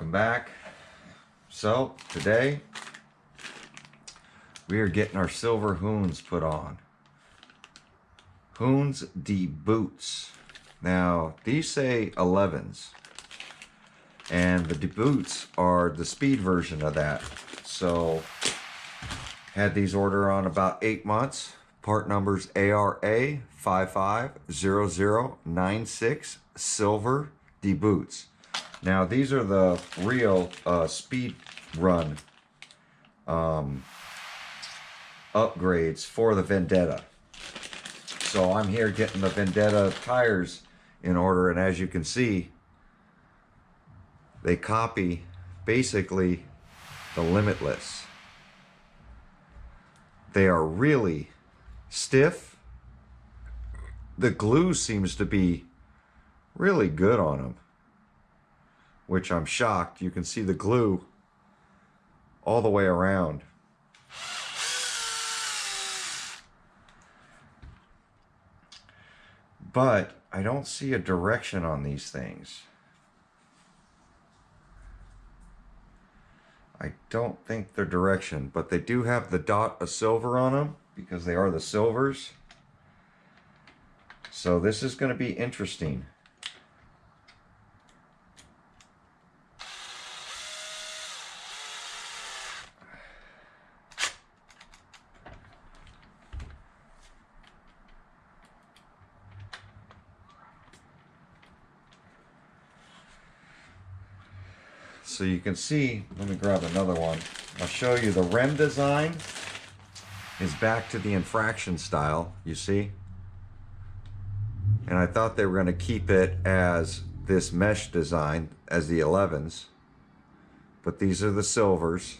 Welcome back. So today we are getting our silver Hoons put on. Hoons D boots. Now these say 11s, and the D boots are the speed version of that. So had these order on about 8 months. Part numbers ARA 550096 silver D boots. Now these are the real speed run upgrades for the Vendetta. So I'm here getting the Vendetta tires in order, and as you can see, they copy basically the Limitless. They are really stiff. The glue seems to be really good on them, which I'm shocked. You can see the glue all the way around. But I don't see a direction on these things. I don't think they're direction, but they do have the dot of silver on them because they are the silvers. So this is going to be interesting. So you can see, let me grab another one. I'll show you the rim design is back to the infraction style, you see? And I thought they were going to keep it as this mesh design as the 11s. But these are the silvers.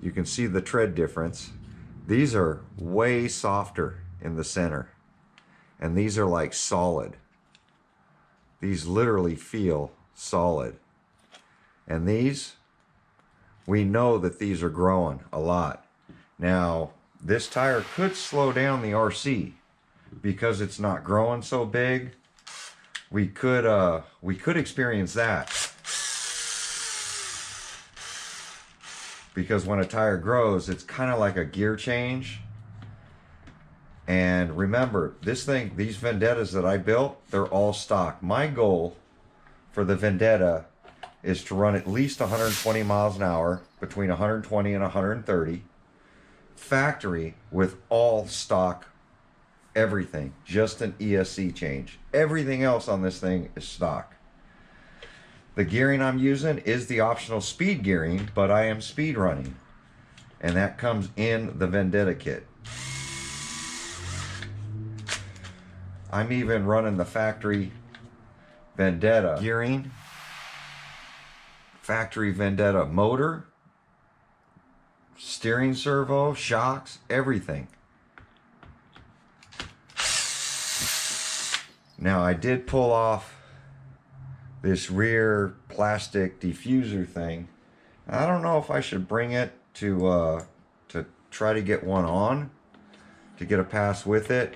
You can see the tread difference. These are way softer in the center. And these are like solid. These literally feel solid. And these, we know that these are growing a lot. Now, this tire could slow down the RC because it's not growing so big. We could experience that. Because when a tire grows, it's kind of like a gear change. And remember, this thing, these Vendettas that I built, they're all stock. My goal for the Vendetta is to run at least 120 miles an hour, between 120 and 130, factory with all stock, everything, just an ESC change. Everything else on this thing is stock. The gearing I'm using is the optional speed gearing, but I am speed running, and that comes in the Vendetta kit. I'm even running the factory Vendetta gearing, factory Vendetta motor, steering servo, shocks, everything. Now I did pull off this rear plastic diffuser thing. I don't know if I should bring it to try to get one on, to get a pass with it.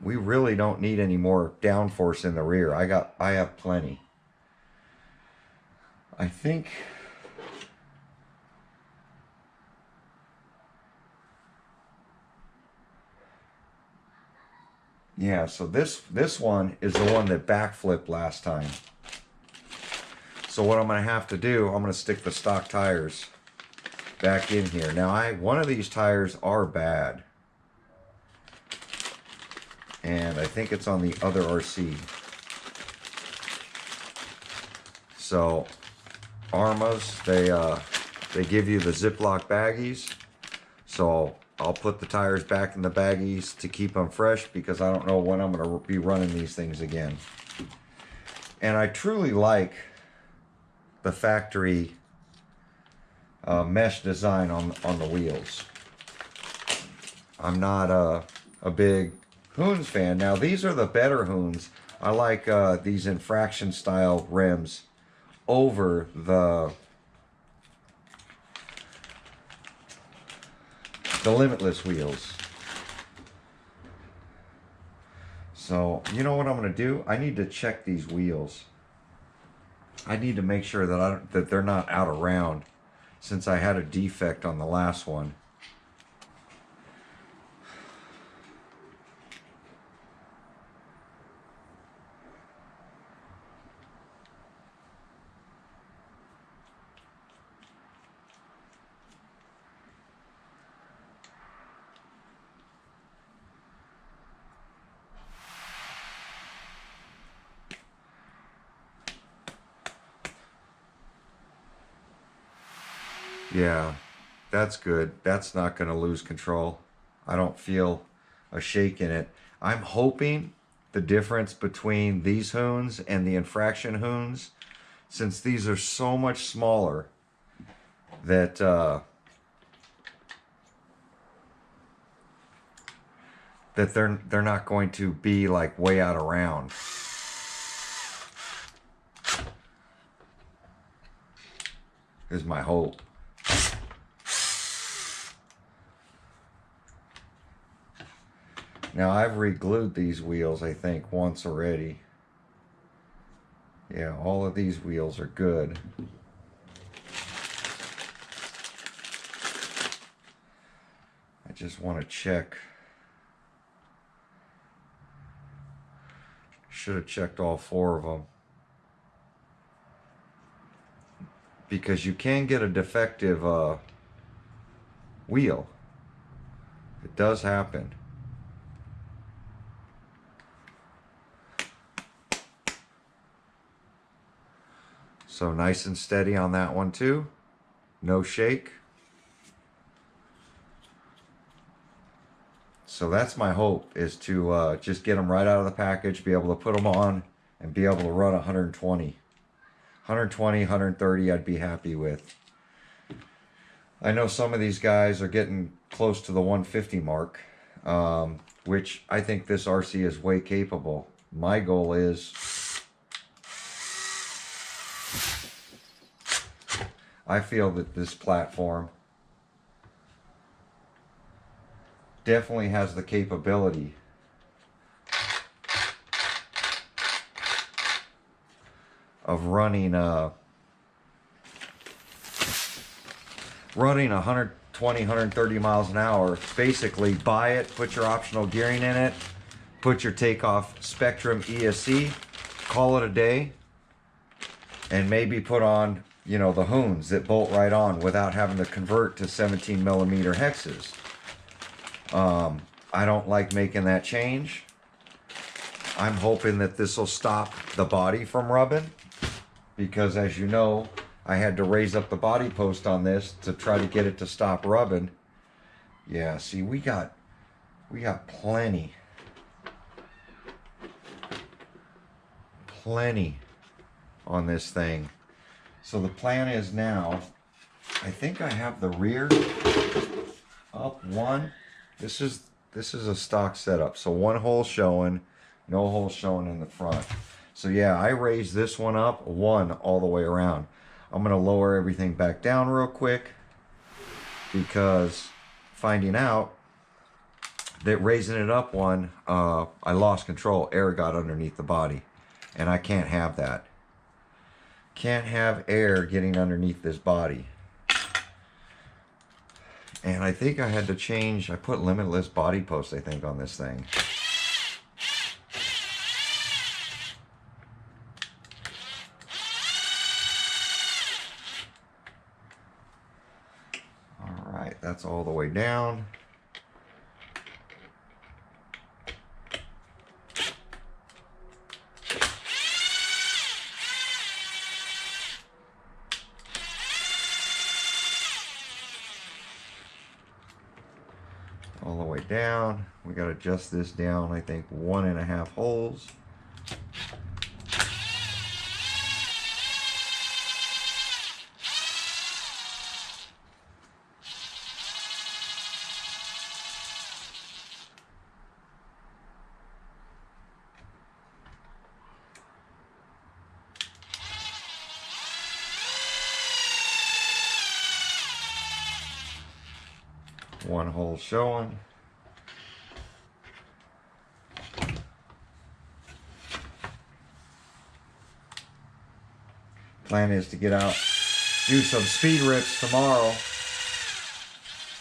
We really don't need any more downforce in the rear. I have plenty. I think yeah, so this one is the one that backflipped last time. So what I'm going to have to do, I'm going to stick the stock tires back in here. Now one of these tires are bad, and I think it's on the other RC. So Arrmas, they give you the Ziploc baggies, so I'll put the tires back in the baggies to keep them fresh, because I don't know when I'm going to be running these things again. And I truly like the factory mesh design on the wheels. I'm not a big Hoons fan. Now these are the better Hoons. I like these infraction style rims over the Limitless wheels. So you know what I'm going to do? I need to check these wheels. I need to make sure that they're not out of round, since I had a defect on the last one. Yeah, that's good. That's not going to lose control. I don't feel a shake in it. I'm hoping the difference between these Hoons and the infraction Hoons, since these are so much smaller, that they're not going to be like way out of round. Is my hope. Now I've re-glued these wheels, I think, once already. Yeah, all of these wheels are good. I just want to check. Should have checked all 4 of them. Because you can get a defective wheel. It does happen. So nice and steady on that one too. No shake. So that's my hope, is to just get them right out of the package, be able to put them on, and be able to run 120. 120, 130 I'd be happy with. I know some of these guys are getting close to the 150 mark, which I think this RC is way capable. My goal is... I feel that this platform definitely has the capability of running 120, 130 miles an hour. Basically, buy it, put your optional gearing in it, put your takeoff Spectrum ESC, call it a day, and maybe put on, you know, the Hoons that bolt right on without having to convert to 17 millimeter hexes. I don't like making that change. I'm hoping that this will stop the body from rubbing, because as you know, I had to raise up the body post on this to try to get it to stop rubbing. Yeah, see, we got plenty on this thing. So the plan is now, I think I have the rear up one. This is a stock setup. So 1 hole showing, no hole showing in the front. So yeah, I raised this one up 1 all the way around. I'm gonna lower everything back down real quick, because finding out that raising it up 1, I lost control. Air got underneath the body, and I can't have that. Can't have air getting underneath this body. And I think I had to change, I put limitless body posts, I think, on this thing. All right, that's all the way down. All the way down. We got to adjust this down, I think 1.5 holes. One hole showing. plan is to get out, do some speed rips tomorrow,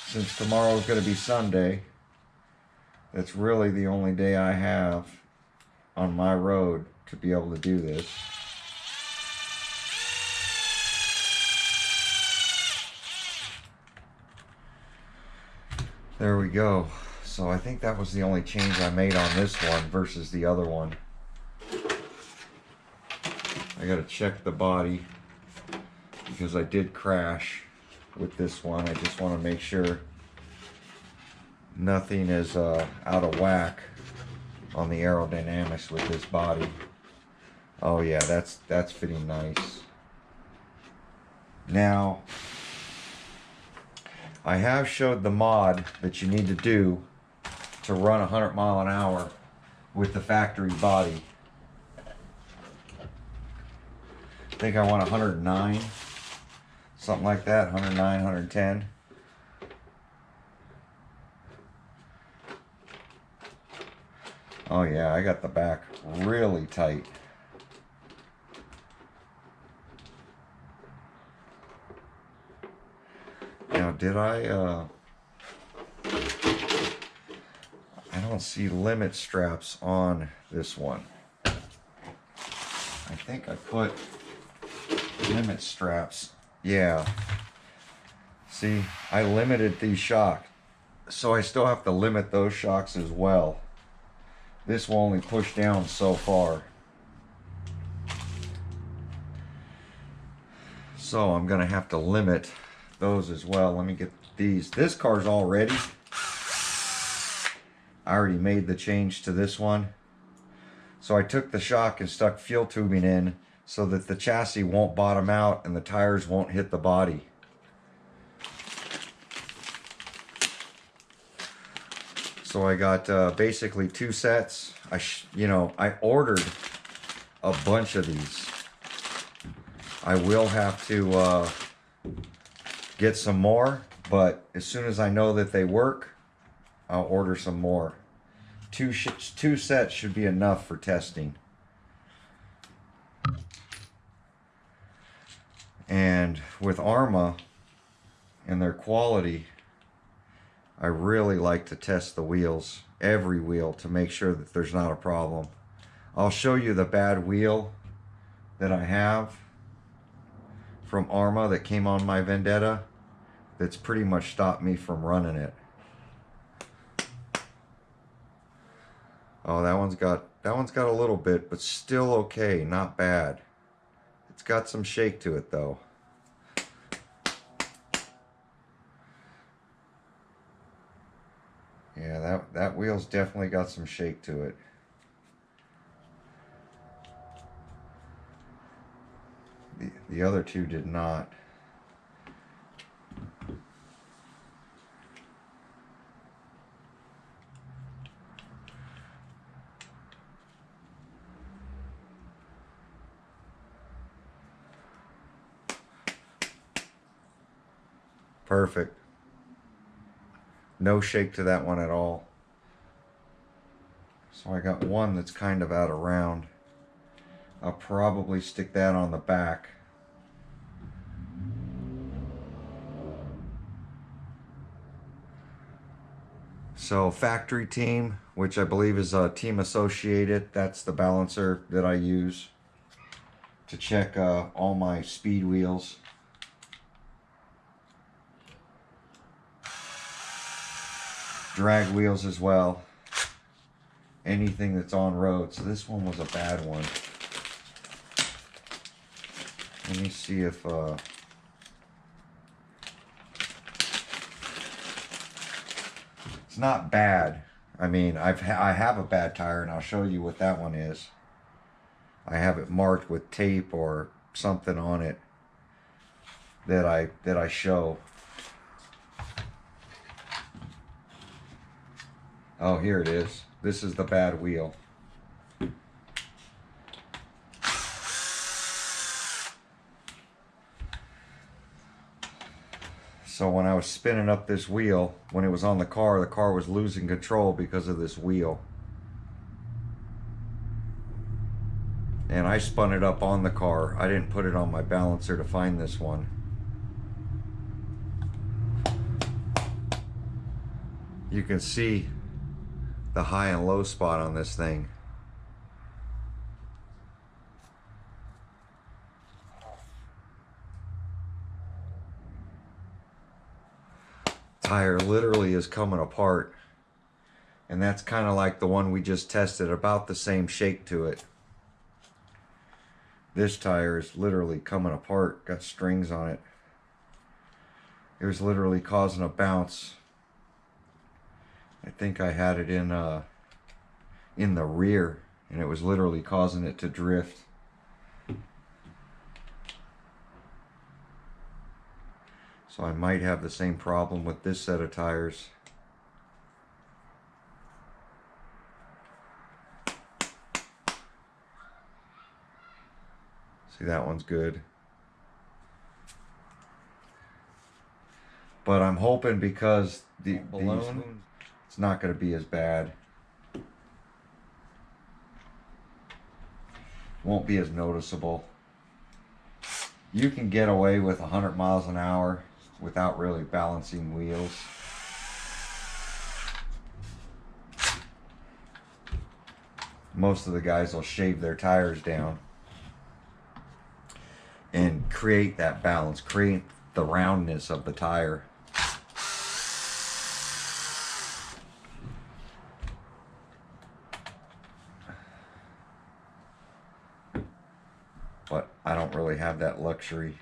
since tomorrow is going to be Sunday. That's really the only day I have on my road to be able to do this. There we go. So I think that was the only change I made on this one versus the other one. I gotta check the body because I did crash with this one. I just want to make sure nothing is out of whack on the aerodynamics with this body. Oh yeah, that's fitting nice. Now, I have showed the mod that you need to do to run 100 mile an hour with the factory body. I think I want 109, something like that, 109, 110. Oh yeah, I got the back really tight. Now, did I don't see limit straps on this one. I think I put limit straps. Yeah. See, I limited these shocks, so I still have to limit those shocks as well. This will only push down so far. So I'm gonna have to limit those as well. Let me get these. This car's all ready. I already made the change to this one. So I took the shock and stuck fuel tubing in so that the chassis won't bottom out and the tires won't hit the body. So I got basically 2 sets. I ordered a bunch of these. I will have to get some more, but as soon as I know that they work, I'll order some more. 2 sets should be enough for testing. And with Arrma and their quality, I really like to test the wheels, every wheel, to make sure that there's not a problem. I'll show you the bad wheel that I have from Arrma that came on my Vendetta that's pretty much stopped me from running it. Oh, that one's got a little bit, but still okay, not bad. It's got some shake to it though. Yeah, that wheel's definitely got some shake to it. The other two did not. Perfect. No shake to that one at all. So I got one that's kind of out of round. I'll probably stick that on the back. So factory team, which I believe is team associated, that's the balancer that I use to check all my speed wheels. Drag wheels as well. Anything that's on road. So this one was a bad one. Let me see if it's not bad. I mean, I have a bad tire, and I'll show you what that one is. I have it marked with tape or something on it that I show. Oh, here it is. This is the bad wheel. So when I was spinning up this wheel, when it was on the car was losing control because of this wheel. And I spun it up on the car. I didn't put it on my balancer to find this one. You can see the high and low spot on this thing. Tire literally is coming apart. And that's kind of like the one we just tested, about the same shake to it. This tire is literally coming apart, got strings on it. It was literally causing a bounce. I think I had it in the rear, and it was literally causing it to drift. So I might have the same problem with this set of tires. See, that one's good. But I'm hoping because the balloon, it's not going to be as bad. Won't be as noticeable. You can get away with 100 miles an hour without really balancing wheels. Most of the guys will shave their tires down and create that balance, create the roundness of the tire. But I don't really have that luxury.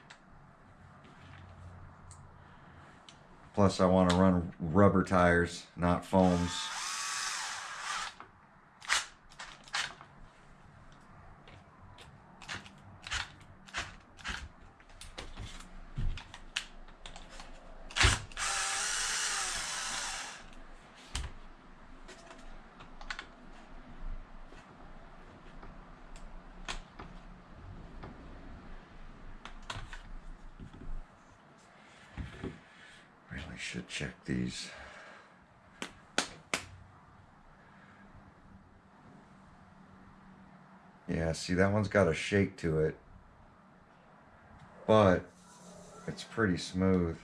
Plus I want to run rubber tires, not foams. Should check these. Yeah, see, that one's got a shake to it, but it's pretty smooth.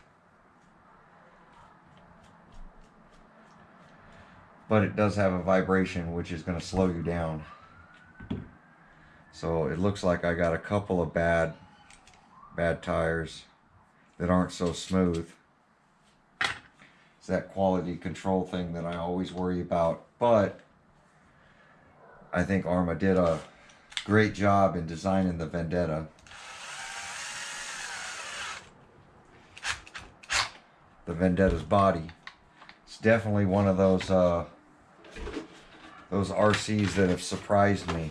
But it does have a vibration, which is going to slow you down. So it looks like I got a couple of bad tires that aren't so smooth. That quality control thing that I always worry about, but I think Arrma did a great job in designing the Vendetta. The Vendetta's body. It's definitely one of those RCs that have surprised me.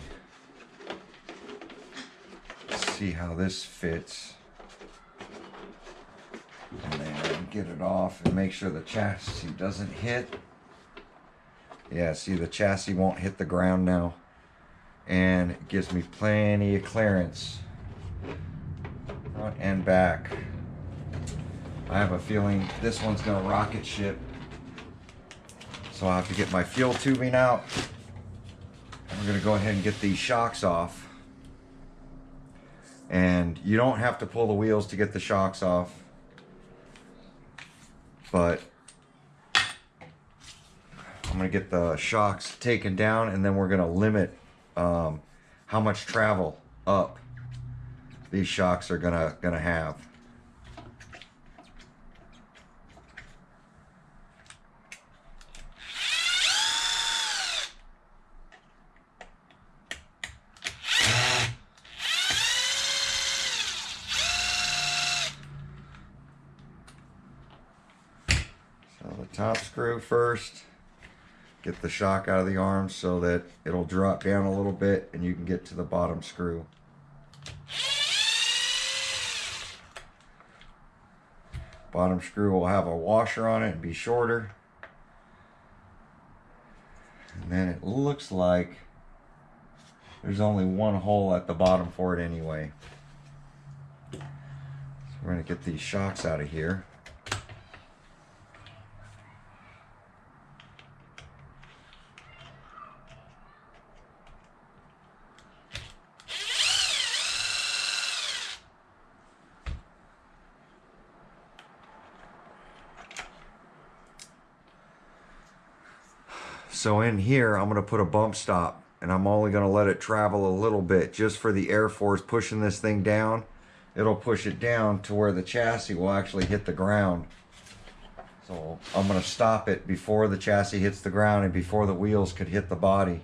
Let's see how this fits. And then get it off and make sure the chassis doesn't hit. Yeah, see, the chassis won't hit the ground now. And it gives me plenty of clearance, front and back. I have a feeling this one's going to rocket ship. So I'll have to get my fuel tubing out. And we're going to go ahead and get these shocks off. And you don't have to pull the wheels to get the shocks off. But I'm going to get the shocks taken down, and then we're going to limit how much travel up these shocks are gonna have. So the top screw first. Get the shock out of the arms so that it'll drop down a little bit and you can get to the bottom screw. Bottom screw will have a washer on it and be shorter. And then it looks like there's only one hole at the bottom for it anyway. So we're going to get these shocks out of here. So in here, I'm going to put a bump stop, and I'm only going to let it travel a little bit just for the air force pushing this thing down. It'll push it down to where the chassis will actually hit the ground. So I'm going to stop it before the chassis hits the ground and before the wheels could hit the body.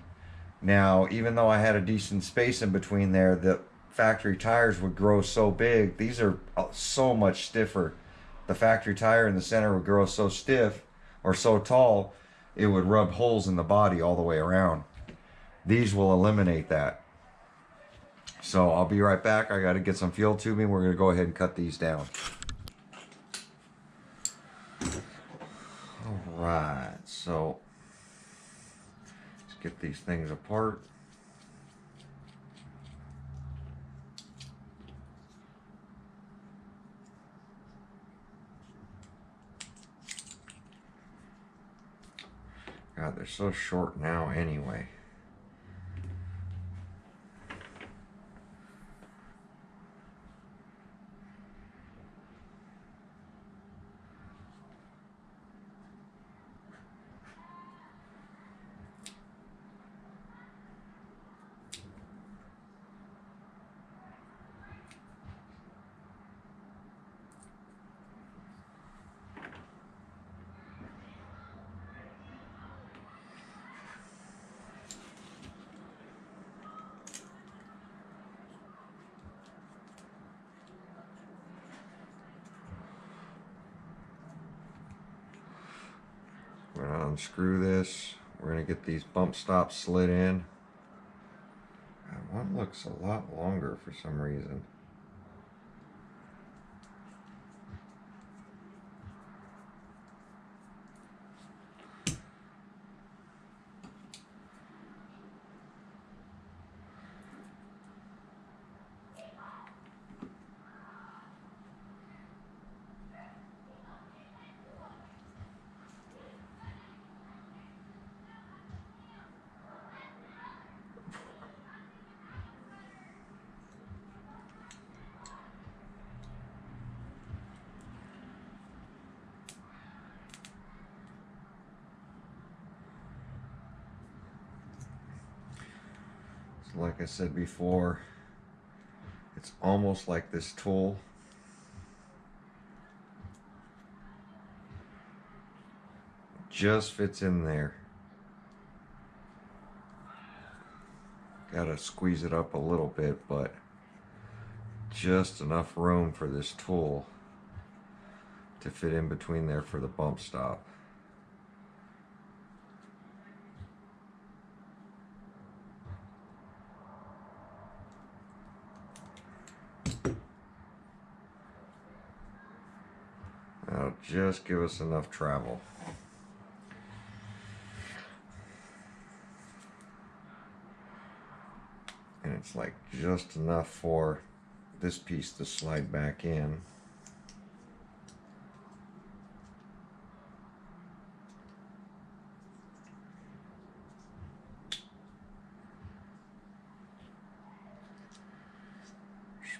Now, even though I had a decent space in between there, the factory tires would grow so big. These are so much stiffer. The factory tire in the center would grow so stiff or so tall, it would rub holes in the body all the way around. These will eliminate that. So I'll be right back. I got to get some fuel tubing. We're going to go ahead and cut these down. Alright, so let's get these things apart. God, they're so short now anyway. We're going to unscrew this. We're going to get these bump stops slid in. God, one looks a lot longer for some reason. Like I said before, it's almost like this tool just fits in there. Gotta squeeze it up a little bit, but just enough room for this tool to fit in between there for the bump stop. That'll just give us enough travel. And it's like just enough for this piece to slide back in.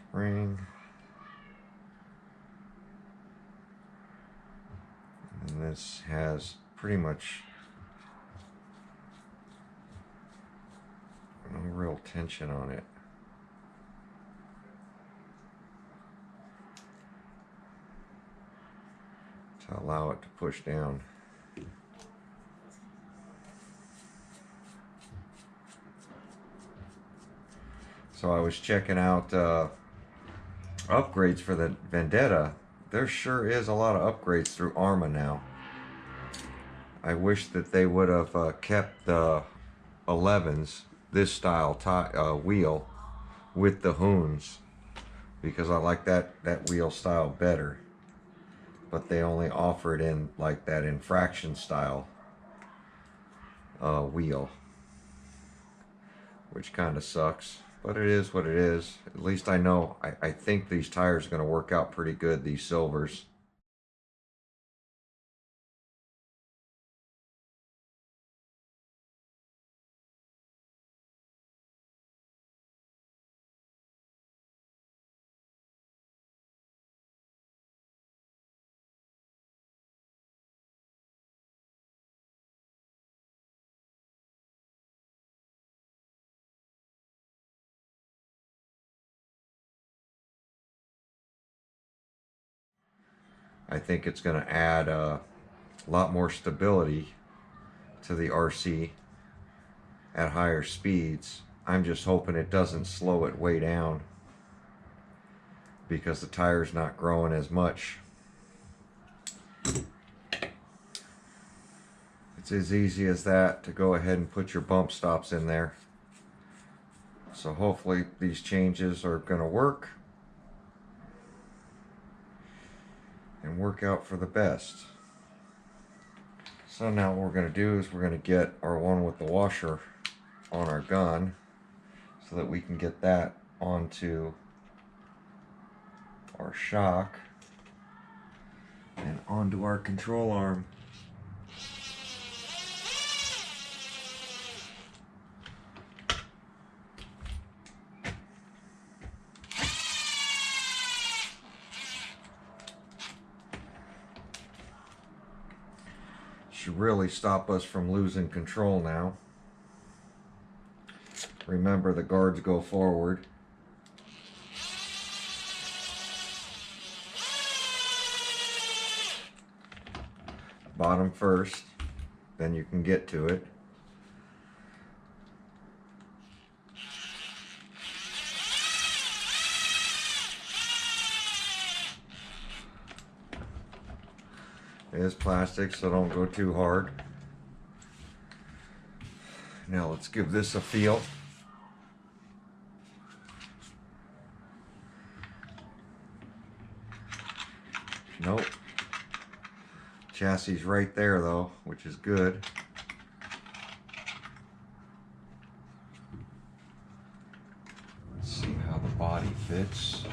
Spring. And this has pretty much no real tension on it. To allow it to push down. So I was checking out upgrades for the Vendetta. There sure is a lot of upgrades through Arrma now. I wish that they would have kept the 11s, this style wheel, with the Hoons, because I like that wheel style better. But they only offer it in like that infraction style wheel, which kind of sucks. But it is what it is. At least I know, I think these tires are going to work out pretty good, these silvers. I think it's going to add a lot more stability to the RC at higher speeds. I'm just hoping it doesn't slow it way down because the tire's not growing as much. It's as easy as that to go ahead and put your bump stops in there. So hopefully these changes are going to work and work out for the best. So now what we're going to do is we're going to get our one with the washer on our gun so that we can get that onto our shock and onto our control arm. Should really stop us from losing control now. Remember, the guards go forward. Bottom first, then you can get to it. It is plastic, so don't go too hard. Now let's give this a feel. Nope. Chassis right there though, which is good. Let's see how the body fits.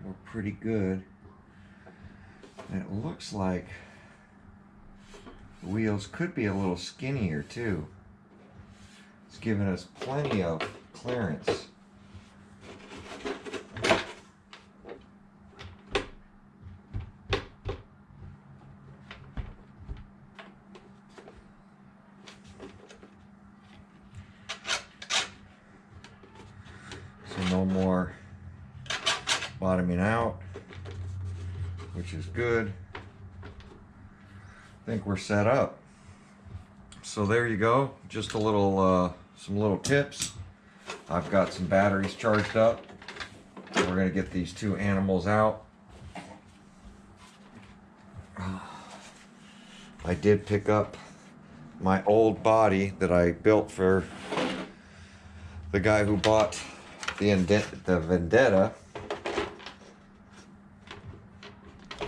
We're pretty good. And it looks like the wheels could be a little skinnier too. It's giving us plenty of clearance. So no more bottoming out, which is good. I think we're set up. So there you go, just a little some little tips. I've got some batteries charged up. We're going to get these two animals out. I did pick up my old body that I built for the guy who bought the Vendetta.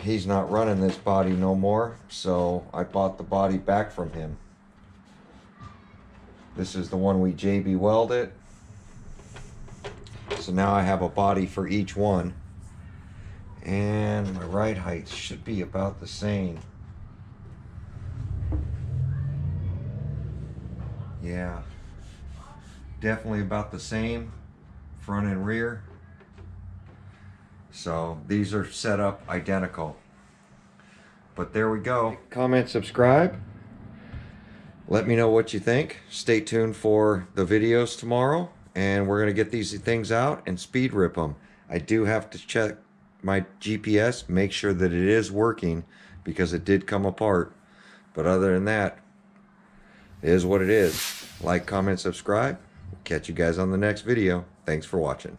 He's not running this body no more, so I bought the body back from him. This is the one we JB welded. So now I have a body for each one. And my ride height should be about the same. Yeah, definitely about the same, front and rear. So these are set up identical. But there we go. Comment, subscribe. Let me know what you think. Stay tuned for the videos tomorrow. And we're going to get these things out and speed rip them. I do have to check my GPS, make sure that it is working because it did come apart. But other than that, it is what it is. Like, comment, subscribe. Catch you guys on the next video. Thanks for watching.